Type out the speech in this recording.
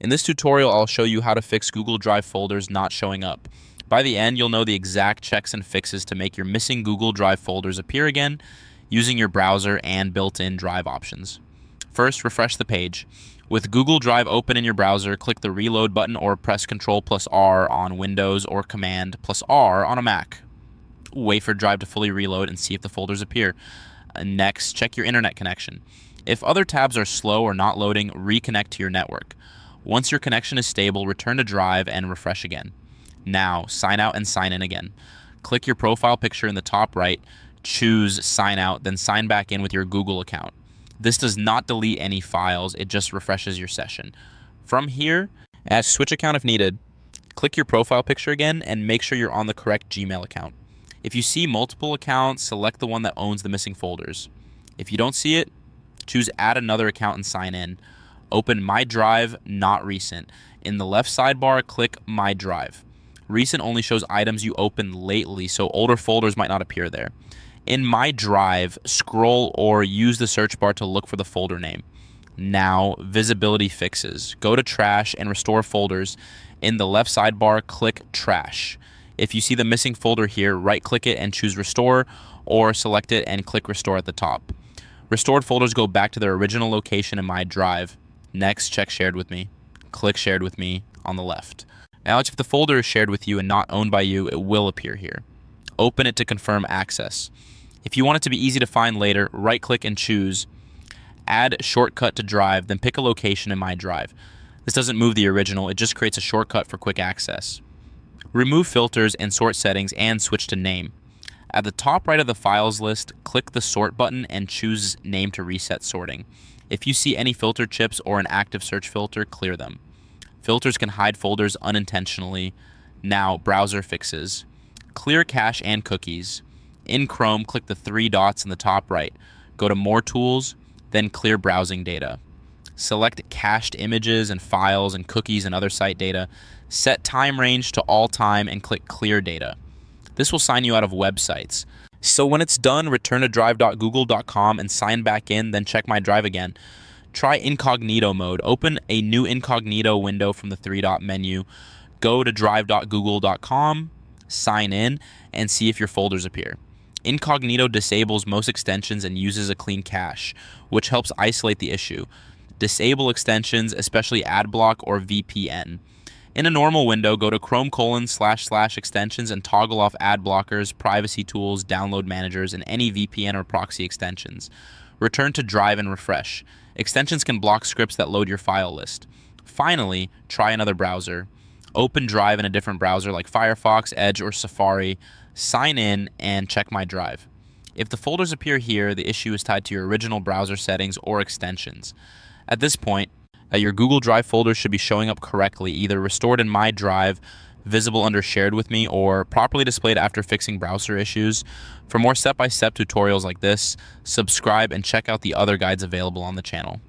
In this tutorial, I'll show you how to fix Google Drive folders not showing up. By the end, you'll know the exact checks and fixes to make your missing Google Drive folders appear again using your browser and built-in Drive options. First, refresh the page. With Google Drive open in your browser, click the Reload button or press Ctrl+R on Windows or Command+R on a Mac. Wait for Drive to fully reload and see if the folders appear. Next, check your internet connection. If other tabs are slow or not loading, reconnect to your network. Once your connection is stable, return to Drive and refresh again. Now, sign out and sign in again. Click your profile picture in the top right, choose Sign Out, then sign back in with your Google account. This does not delete any files, it just refreshes your session. From here, add Switch account if needed. Click your profile picture again and make sure you're on the correct Gmail account. If you see multiple accounts, select the one that owns the missing folders. If you don't see it, choose Add Another Account and sign in. Open My Drive, Not Recent. In the left sidebar, click My Drive. Recent only shows items you opened lately, so older folders might not appear there. In My Drive, scroll or use the search bar to look for the folder name. Now, visibility fixes. Go to Trash and restore folders. In the left sidebar, click Trash. If you see the missing folder here, right-click it and choose Restore, or select it and click Restore at the top. Restored folders go back to their original location in My Drive. Next, check Shared with Me. Click Shared with Me on the left. Now, if the folder is shared with you and not owned by you, it will appear here. Open it to confirm access. If you want it to be easy to find later, right-click and choose Add Shortcut to Drive, then pick a location in My Drive. This doesn't move the original, it just creates a shortcut for quick access. Remove filters and sort settings and switch to name. At the top right of the files list, click the sort button and choose name to reset sorting. If you see any filter chips or an active search filter, clear them. Filters can hide folders unintentionally. Now, browser fixes. Clear cache and cookies. In Chrome, click the three dots in the top right. Go to More Tools, then Clear Browsing Data. Select cached images and files and cookies and other site data. Set time range to all time and click Clear Data. This will sign you out of websites. So when it's done, return to drive.google.com and sign back in, then check My Drive again. Try incognito mode. Open a new incognito window from the three-dot menu. Go to drive.google.com, sign in, and see if your folders appear. Incognito disables most extensions and uses a clean cache, which helps isolate the issue. Disable extensions, especially AdBlock or VPN. In a normal window, go to Chrome://extensions and toggle off ad blockers, privacy tools, download managers, and any VPN or proxy extensions. Return to Drive and refresh. Extensions can block scripts that load your file list. Finally, try another browser. Open Drive in a different browser like Firefox, Edge, or Safari. Sign in and check My Drive. If the folders appear here, the issue is tied to your original browser settings or extensions. At this point, your Google Drive folders should be showing up correctly, either restored in My Drive, visible under Shared with Me, or properly displayed after fixing browser issues. For more step-by-step tutorials like this, subscribe and check out the other guides available on the channel.